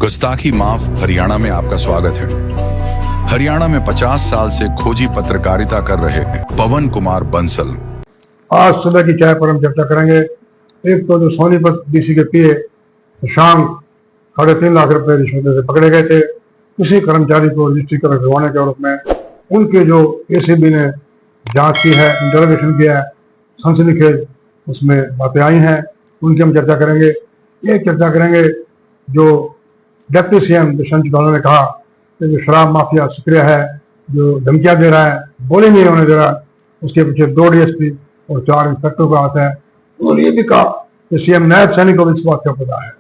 गुस्ताखी माफ हरियाणा में आपका स्वागत है। हरियाणा में 50 साल से खोजी पत्रकारिता कर रहे पवन कुमार बंसल आज सुबह की चाय पर हम चर्चा करेंगे। एक तो जो सोनीपत डीसी के पीए शशांक 3.5 लाख रुपए रिश्वत से पकड़े गए थे, किसी कर्मचारी को निष्ठीकरण करवाने के आरोप में उनके जो एसीबी ने जांच की है, इंटरोगेशन किया है, सनसनीखेज उसमें बातें आई हैं, उनकी हम चर्चा करेंगे। एक चर्चा करेंगे जो डिप्टी सीएम दुष्यंत चौटाला ने कहा कि जो शराब माफिया सक्रिय है, जो धमकियां दे रहा है, गोली नहीं होने दे रहा है, उसके पीछे 2 डीएसपी और 4 इंस्पेक्टर का हाथ है। उन्होंने ये भी कहा कि सीएम नायब सैनी को भी इस बात का पता है,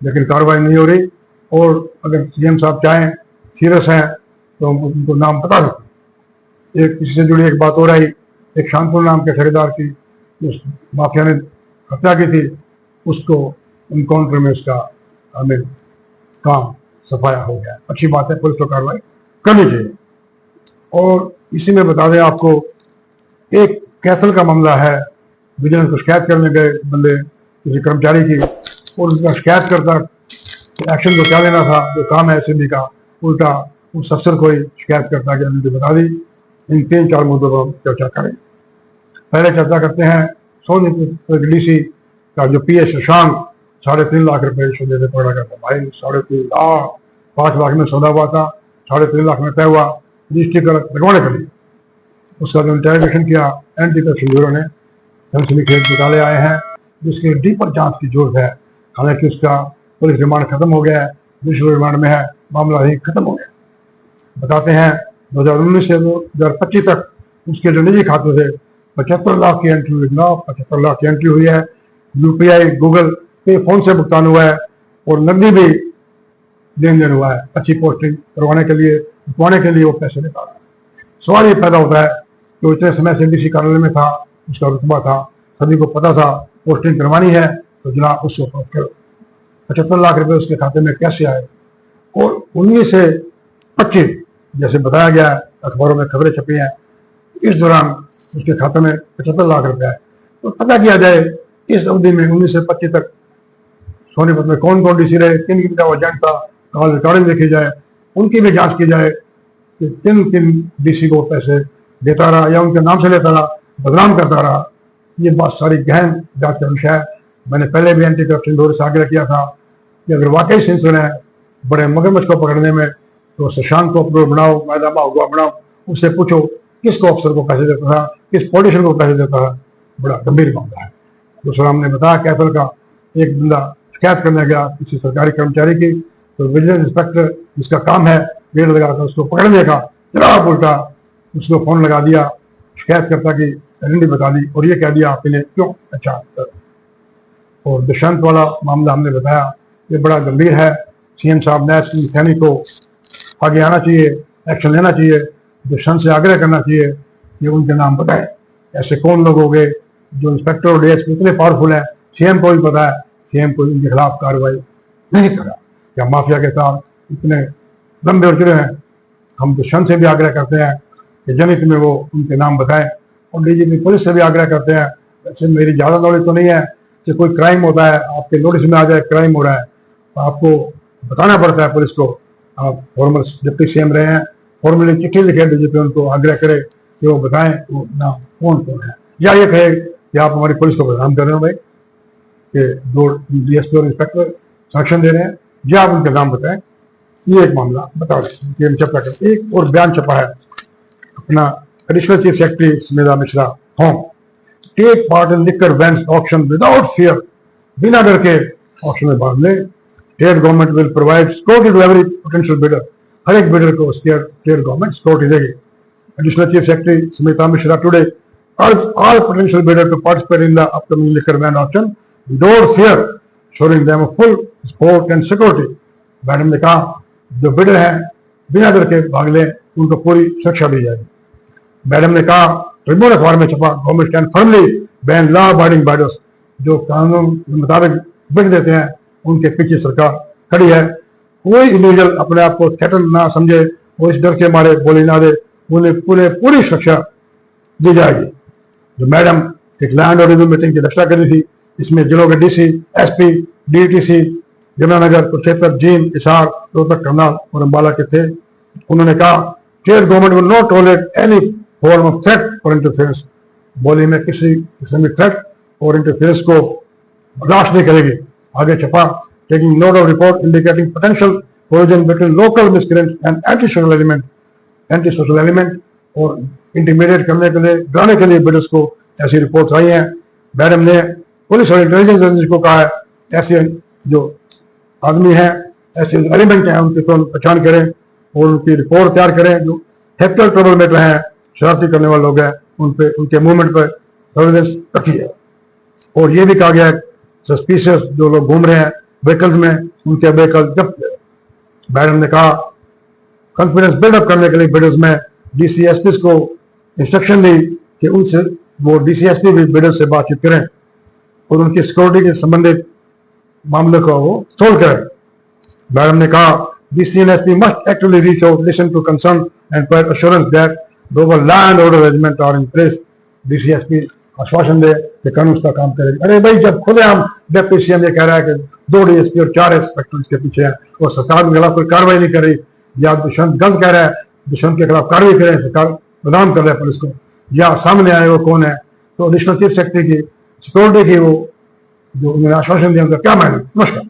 लेकिन कार्रवाई नहीं हो रही। और अगर सीएम साहब चाहें, सीरियस हैं, तो उनको नाम बता सकते। एक किसी से जुड़ी एक बात हो रही, एक शांतनु नाम के ठेकेदार की उस माफिया ने हत्या की थी, उसको इनकाउंटर में उसका हमें काम सफाया हो गया। अच्छी बात है, पुलिस को कार्रवाई करनी चाहिए। और इसी में बता दें आपको, एक कैथल का मामला है। विजिलेंस को शिकायत करने गए बंदे किसी कर्मचारी की, और उसका शिकायत करता एक्शन को क्या लेना था, जो काम है एसीबी का, उल्टा उस अफसर को ही शिकायत करता कि हमने बता दी। इन 3-4 मुद्दों पर हम चर्चा करें। पहले चर्चा करते हैं सोनीपत डीसी का जो पीए शशांक 3.5 लाख रुपए रिश्वत देते पकड़ा गया था। भाई 3.5 लाख, 5 लाख में सौदा हुआ था, 3.5 लाख में तय हुआ रजिस्ट्री लगवाने के लिए। उसका जो इंटरोगेशन किया एंटी करप्शन ब्यूरो ने, सनसनीखेज घोटाले आए हैं जिसके डीपर जांच की जरूरत है। हालांकि उसका पुलिस रिमांड खत्म हो गया है, जुडिशल रिमांड में है, मामला ही खत्म हो गया। बताते हैं 2019 से 2025 तक उसके जो निजी खाते थे 75 लाख की एंट्री हुई, 75 लाख की एंट्री हुई है। यूपीआई, गूगल पे, फोन से भुगतान हुआ है और नकदी भी लेन देन हुआ है। अच्छी पोस्टिंग करवाने के लिए, रुकवाने के लिए वो पैसे निकाला। सवाल ये पैदा होता है कि वो इतने समय से डीसी कार्यालय में था, उसका रुतबा था, सभी को पता था पोस्टिंग करवानी है, तो जनाब उससे 75 लाख रुपए उसके खाते में कैसे आए। और 19 से 25 जैसे बताया गया है, अखबारों में खबरें छपी हैं, इस दौरान उसके खाते में 75 लाख रुपए आए। तो पता किया जाए इस अवधि में 19 से 25 तक सोनीपत में कौन कौन डीसी रहे, किन किन का एजेंट था, कॉल रिकॉर्डिंग देखी जाए, उनकी भी जांच की जाए कि किन किन डीसी को पैसे देता रहा या उनके नाम से लेता रहा, बदनाम करता रहा। ये बात सारी गहन जांच का विषय है। मैंने पहले भी एंटी करप्शन ब्यूरो से आग्रह किया था कि अगर वाकई सिलसिले है बड़े मगरमच्छ को पकड़ने में, तो शशांक को अपलोड बनाओ, मैदामा हुआ बनाओ, उससे पूछो किसको अफसर को पैसे देता था, किस पॉलिटिशियन को पैसे देता था। बड़ा गंभीर मामला है। दूसरा हमने बताया कैथल का एक बंदा शिकायत करने गया किसी सरकारी कर्मचारी की, तो विजिलेंस इंस्पेक्टर जिसका काम है गेट लगाकर उसको पकड़ने का, जनाब उल्टा उसको फोन लगा दिया, शिकायत करता की आइडेंटिटी बता दी और ये कह दिया आपके लिए क्यों अच्छा। और दुष्यंत वाला मामला हमने बताया, ये बड़ा गंभीर है। सीएम साहब नायब सैनी को आगे आना चाहिए, एक्शन लेना चाहिए, दुष्यंत से आग्रह करना चाहिए कि उनके नाम बताएं। ऐसे कौन लोग हो गए जो इंस्पेक्टर और डीएसपी इतने पावरफुल है, सीएम को भी पता है, सीएम को इनके खिलाफ कार्रवाई नहीं करा, या माफिया के साथ इतने लंबे और जुड़े हैं। हम दुष्यंत से भी आग्रह करते हैं कि जनहित में वो उनके नाम बताएं, और डीजीपी पुलिस से भी आग्रह करते हैं। वैसे मेरी ज्यादा नॉलेज तो नहीं है कि कोई क्राइम होता है आपके नोटिस में आ जाए क्राइम हो रहा है, तो आपको बताना पड़ता है पुलिस को। आप फॉर्मल डिप्टी सीएम रहे हैं, फॉर्मली चिट्ठी लिखे डीजीपी, उनको आग्रह करे कि वो बताएं वो नाम कौन कौन है, या ये कहे कि आप हमारी पुलिस को बदनाम कर रहे हो भाई कि 2 डीएसपी और इंस्पेक्टर संरक्षण दे रहे हैं, जी आप उनके नाम बताएं। ये एक मामला बता दें चर्चा कर। एक और बयान छपा है अपना additional chief secretary Smita Mishra home, take part in liquor vends auction without fear, बिना डर के ऑक्शन में भाग ले। State government will provide security to every potential bidder, हर एक बिडर को स्टेट गवर्नमेंट सिक्योरिटी देगी। Additional chief secretary Smita Mishra today urge all potential bidders to participate in the upcoming liquor ban auction without fear, showing them a full support and security. Madam ने कहा जो bidder हैं बिना डर के भाग लें, उनको पूरी सुरक्षा दी जाएगी। मैडम ने कहा ट्रिब्यून अखबार में छपा, government stand firmly ban law abiding bidders, जो कानून के मुताबिक बिड देते हैं उनके पीछे सरकार खड़ी है। कोई इंडिविजुअल अपने आप को थ्रेटन ना समझे, वो इस डर के मारे बोली ना दे, उन्हें पूरी सुरक्षा दी जाएगी। जो मैडम एक लैंड और रिव्यू मीटिंग की अध्यक्षता करी थी, इसमें जिलों के DC, SP, DTC Yamunanagar, Kurukshetra, Jind, Hisar, Rohtak, Karnal और अम्बाला के थे। उन्होंने कहा state government will not tolerate any form of threat और इंटरफेरेंस। बोली में किसी किस्म की थ्रेट और इंटरफेरेंस को बर्दाश्त नहीं करेगी। आगे छपा taking note of report indicating potential collusion between local miscreants and anti social element और इंटीमिडेट करने के लिए, डराने के लिए बिडर्स को ऐसी रिपोर्ट आई हैं। मैडम ने पुलिस और इंटेलिजेंस एजेंसी को कहा है ऐसे जो आदमी हैं, ऐसे एलिमेंट हैं, उनकी तो पहचान करें और उनकी रिपोर्ट तैयार करें। जो हैप्पी ट्रबल मेटर हैं, शरारती करने वाले लोग हैं, उन पे उनके मूवमेंट पर सर्विलेंस रखी है। और ये भी कहा गया है सस्पिशियस जो लोग घूम रहे हैं व्हीकल्स में, उनके व्हीकल जब्त है। मैडम ने कहा कॉन्फिडेंस बिल्डअप करने के लिए बिडर्स में डीसीएसपी को इंस्ट्रक्शन दी कि उनसे वो डीसीएसपी भी बिडर्स से बातचीत करें और उनकी सिक्योरिटी के संबंधित मामले को वो सोल्व करें। मैडम ने कहा DCSP must actively reach out, listen to concern and provide assurance that global law and order arrangement are in place. DCSP आश्वासन दे कि कानून उसका काम करेगा। अरे भाई, जब खुलेआम डिप्टी सीएम ये कह रहा है कि 2 डीएसपी और 4 इंस्पेक्टर इसके पीछे हैं और सरकार के खिलाफ कोई कार्रवाई नहीं कर रही, या दुष्यंत गलत कह रहा है, दुष्यंत के खिलाफ कार्रवाई करें, सरकार बदनाम कर रहा है पुलिस को, या सामने आए वो कौन है, तो एडिशनल चीफ सेक्रेटरी की सिक्योरिटी की वो जो उन्होंने आश्वासन दिया उनका क्या मायने। नमस्कार।